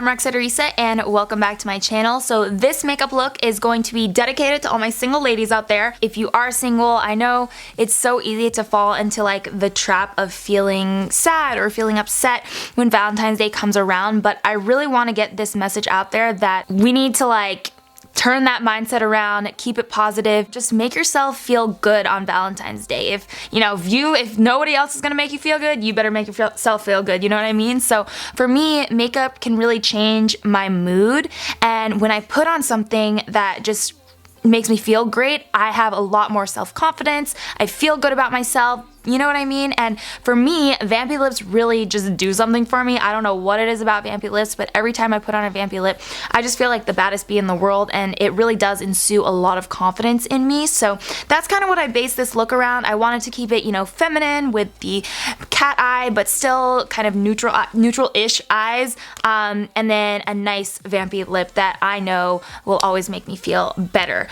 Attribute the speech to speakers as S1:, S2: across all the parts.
S1: Roxette Arisa and welcome back to my channel. So this makeup look is going to be dedicated to all my single ladies out there. If you are single, I know it's so easy to fall into like the trap of feeling sad or feeling upset when Valentine's Day comes around, but I really want to get this message out there that we need to like turn that mindset around, keep it positive, just make yourself feel good on Valentine's Day. If nobody else is gonna make you feel good, you better make yourself feel good, you know what I mean? So for me, makeup can really change my mood, and when I put on something that just makes me feel great, I have a lot more self-confidence, I feel good about myself, you know what I mean? And for me, Vampy lips really just do something for me. I don't know what it is about Vampy lips, but every time I put on a Vampy lip, I just feel like the baddest bee in the world, and it really does ensue a lot of confidence in me. So that's kind of what I based this look around. I wanted to keep it, feminine with the cat eye, but still kind of neutral-ish eyes, and then a nice Vampy lip that I know will always make me feel better.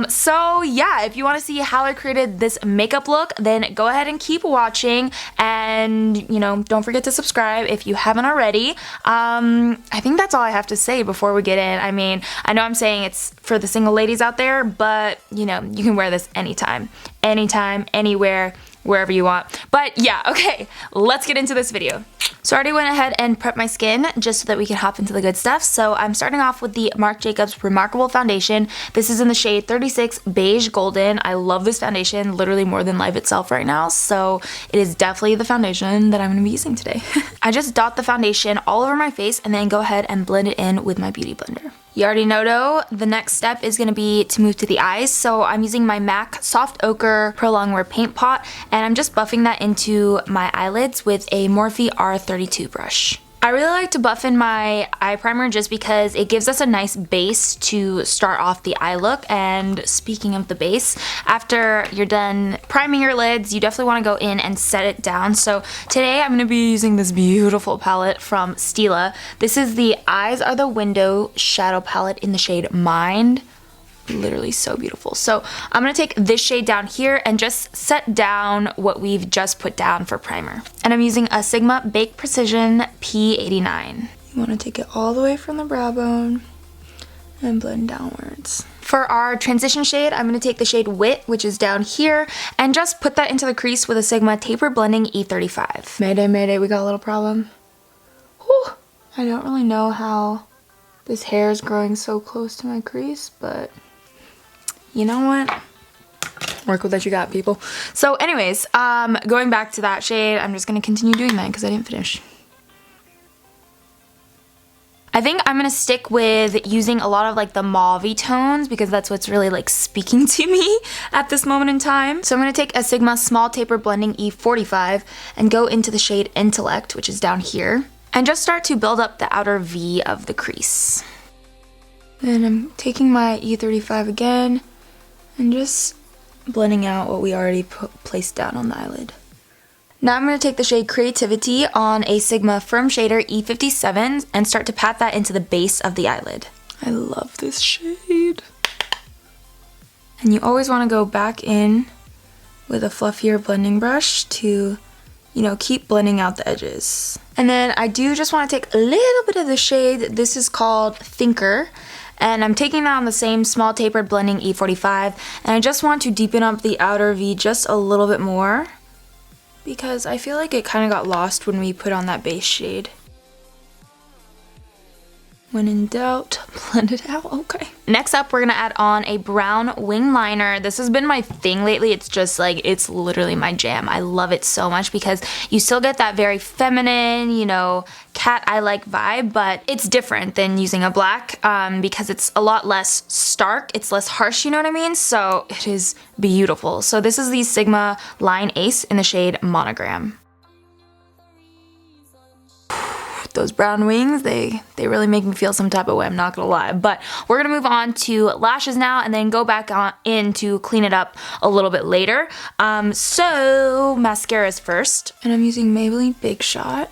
S1: So yeah, if you want to see how I created this makeup look, then go ahead and keep watching, and don't forget to subscribe if you haven't already. I think that's all I have to say before we get in. I mean, I know I'm saying it's for the single ladies out there, but you can wear this anytime, anywhere, wherever you want. But yeah, okay, let's get into this video. So I already went ahead and prepped my skin just so that we can hop into the good stuff. So I'm starting off with the Marc Jacobs Remarkable Foundation. This is in the shade 36 Beige Golden. I love this foundation literally more than life itself right now. So it is definitely the foundation that I'm going to be using today. I just dot the foundation all over my face and then go ahead and blend it in with my beauty blender. You already know though, the next step is going to be to move to the eyes. So I'm using my MAC Soft Ochre Pro Longwear Paint Pot, and I'm just buffing that into my eyelids with a Morphe R32 brush. I really like to buff in my eye primer just because it gives us a nice base to start off the eye look. And speaking of the base, after you're done priming your lids, you definitely want to go in and set it down. So today I'm going to be using this beautiful palette from Stila. This is the Eyes Are the Window shadow palette in the shade Mind. Literally so beautiful. So I'm going to take this shade down here and just set down what we've just put down for primer. And I'm using a Sigma Bake Precision P89. You want to take it all the way from the brow bone and blend downwards. For our transition shade, I'm going to take the shade Wit, which is down here, and just put that into the crease with a Sigma Taper Blending E35. Mayday, we got a little problem. Whew. I don't really know how this hair is growing so close to my crease, but you know what? Work with what you got, people. So anyways, going back to that shade, I'm just going to continue doing that because I didn't finish. I think I'm going to stick with using a lot of like the mauve-y tones because that's what's really like speaking to me at this moment in time. So I'm going to take a Sigma Small Taper Blending E45 and go into the shade Intellect, which is down here, and just start to build up the outer V of the crease. Then I'm taking my E35 again and just blending out what we already placed down on the eyelid. Now I'm going to take the shade Creativity on a Sigma Firm Shader E57 and start to pat that into the base of the eyelid. I love this shade. And you always want to go back in with a fluffier blending brush to, keep blending out the edges. And then I do just want to take a little bit of the shade. This is called Thinker. And I'm taking that on the same Small Tapered Blending E45, and I just want to deepen up the outer V just a little bit more because I feel like it kind of got lost when we put on that base shade. When in doubt, blend it out. Okay. Next up, we're gonna add on a brown wing liner. This has been my thing lately. It's just like, it's literally my jam. I love it so much because you still get that very feminine, cat eye-like vibe, but it's different than using a black because it's a lot less stark. It's less harsh, you know what I mean? So it is beautiful. So this is the Sigma Line Ace in the shade Monogram. Those brown wings, they really make me feel some type of way, I'm not gonna lie. But we're gonna move on to lashes now and then go back in to clean it up a little bit later. So mascaras first, and I'm using Maybelline Big Shot.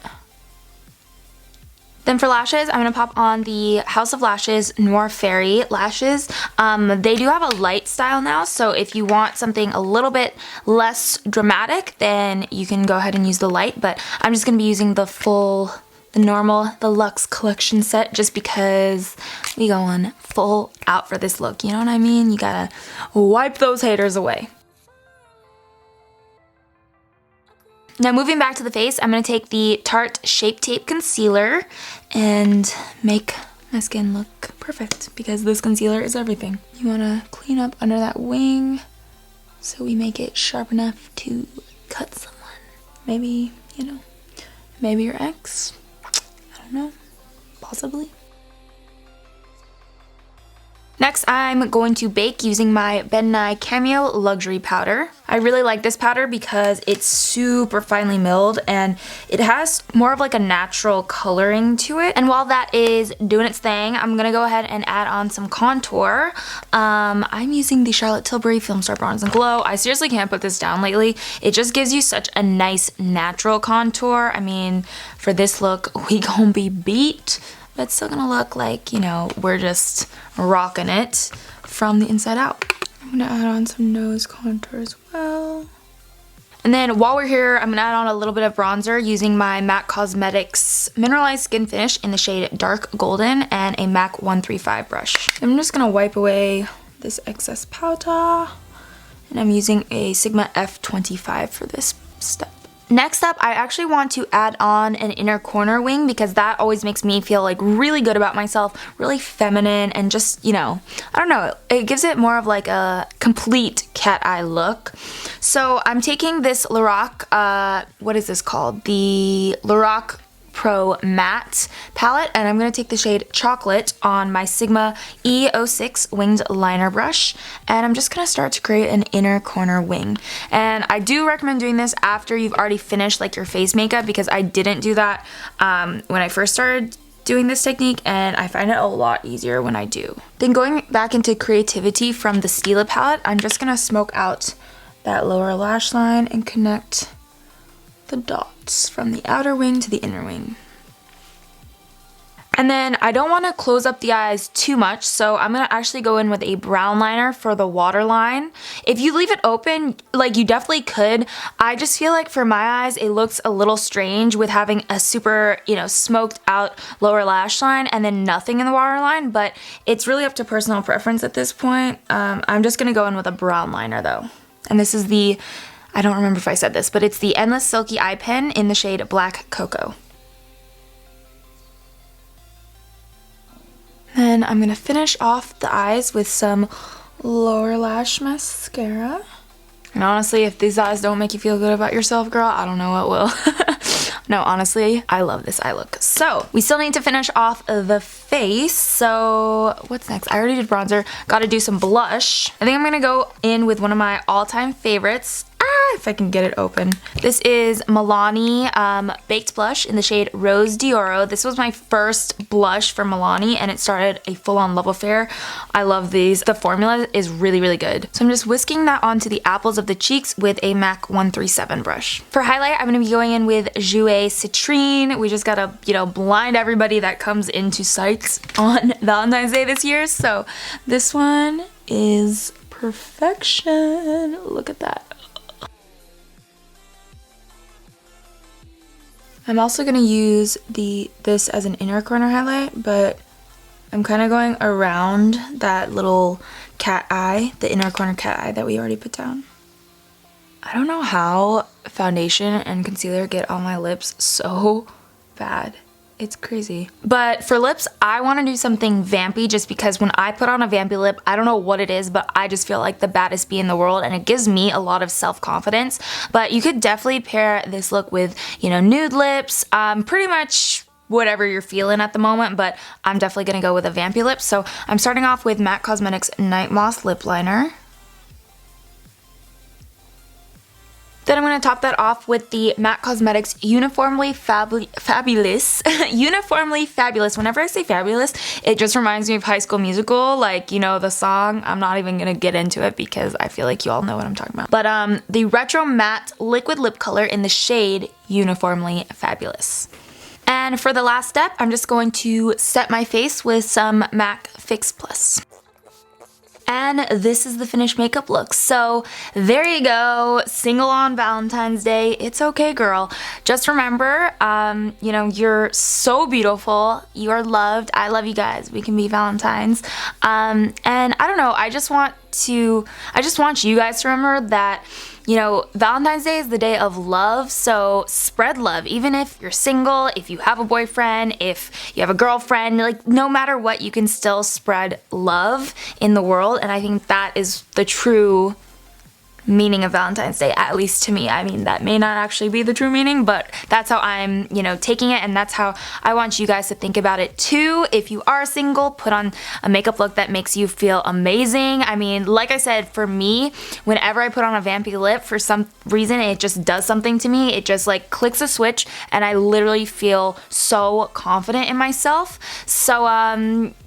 S1: Then for lashes, I'm going to pop on the House of Lashes Noir Fairy lashes. They do have a light style now, so if you want something a little bit less dramatic, then you can go ahead and use the light, but I'm just going to be using the full the normal, the Luxe Collection set, just because we going full out for this look, you know what I mean? You gotta wipe those haters away. Now moving back to the face, I'm going to take the Tarte Shape Tape Concealer and make my skin look perfect, because this concealer is everything. You want to clean up under that wing so we make it sharp enough to cut someone. Maybe, you know, maybe your ex. I don't know. Possibly. Next, I'm going to bake using my Ben Nye Cameo Luxury Powder. I really like this powder because it's super finely milled and it has more of like a natural coloring to it. And while that is doing its thing, I'm gonna go ahead and add on some contour. I'm using the Charlotte Tilbury Film Star Bronze and Glow. I seriously can't put this down lately. It just gives you such a nice natural contour. I mean, for this look, we gonna be beat, but it's still gonna look like, you know, we're just rocking it from the inside out. I'm gonna add on some nose contour as well. And then while we're here, I'm gonna add on a little bit of bronzer using my MAC Cosmetics Mineralized Skin Finish in the shade Dark Golden and a MAC 135 brush. I'm just gonna wipe away this excess powder, and I'm using a Sigma F25 for this step. Next up, I actually want to add on an inner corner wing because that always makes me feel like really good about myself, really feminine, and just, you know, I don't know, it gives it more of like a complete cat eye look. So I'm taking this Lorac, what is this called? The Lorac Pro Matte palette, and I'm going to take the shade Chocolate on my Sigma E06 winged liner brush, and I'm just going to start to create an inner corner wing. And I do recommend doing this after you've already finished like your face makeup, because I didn't do that when I first started doing this technique, and I find it a lot easier when I do. Then going back into creativity from the Stila palette, I'm just going to smoke out that lower lash line and connect the dots from the outer wing to the inner wing. And then I don't want to close up the eyes too much, so I'm going to actually go in with a brown liner for the waterline. If you leave it open, like, you definitely could. I just feel like for my eyes, it looks a little strange with having a super, you know, smoked out lower lash line and then nothing in the waterline, but it's really up to personal preference at this point. I'm just going to go in with a brown liner though. And this is the, I don't remember if I said this, but it's the Endless Silky Eye Pen in the shade Black Cocoa. Then I'm going to finish off the eyes with some lower lash mascara. And honestly, if these eyes don't make you feel good about yourself, girl, I don't know what will. No, honestly, I love this eye look. So we still need to finish off the face. So what's next? I already did bronzer. Got to do some blush. I think I'm going to go in with one of my all-time favorites. If I can get it open. This is Milani Baked Blush in the shade Rose D'Oro. This was my first blush from Milani, and it started a full-on love affair. I love these. The formula is really, really good. So I'm just whisking that onto the apples of the cheeks with a MAC 137 brush. For highlight, I'm going to be going in with Jouer Citrine. We just gotta, you know, blind everybody that comes into sight on Valentine's Day this year. So this one is perfection. Look at that. I'm also going to use this as an inner corner highlight, but I'm kind of going around that little cat eye, the inner corner cat eye that we already put down. I don't know how foundation and concealer get on my lips so bad. It's crazy. But for lips, I want to do something vampy, just because when I put on a vampy lip, I don't know what it is, but I just feel like the baddest bee in the world, and it gives me a lot of self-confidence. But you could definitely pair this look with, you know, nude lips, pretty much whatever you're feeling at the moment, but I'm definitely going to go with a vampy lip. So I'm starting off with MAC Cosmetics Night Moss Lip Liner. Then I'm going to top that off with the MAC Cosmetics Uniformly Fabulous. Uniformly Fabulous. Whenever I say fabulous, it just reminds me of High School Musical, like, you know, the song. I'm not even going to get into it because I feel like you all know what I'm talking about. But the Retro Matte Liquid Lip Color in the shade Uniformly Fabulous. And for the last step, I'm just going to set my face with some MAC Fix Plus. And this is the finished makeup look. So there you go, single on Valentine's Day. It's okay, girl. Just remember, you know, you're so beautiful. You are loved. I love you guys. We can be Valentines. And I don't know, I just want you guys to remember that, you know, Valentine's Day is the day of love, so spread love. Even if you're single, if you have a boyfriend, if you have a girlfriend, like no matter what, you can still spread love in the world, and I think that is the true meaning of Valentine's Day, at least to me. I mean, that may not actually be the true meaning, but that's how I'm, you know, taking it, and that's how I want you guys to think about it too. If you are single, put on a makeup look that makes you feel amazing. I mean, like I said, for me, whenever I put on a Vampy lip, for some reason, it just does something to me. It just like clicks a switch, and I literally feel so confident in myself. So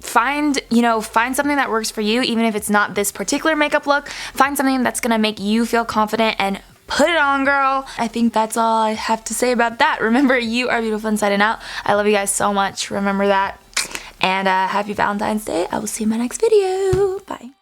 S1: find something that works for you, even if it's not this particular makeup look. Find something that's gonna make you feel confident and put it on, girl. I think that's all I have to say about that. Remember, you are beautiful inside and out. I love you guys so much. Remember that. And happy Valentine's Day. I will see you in my next video. Bye.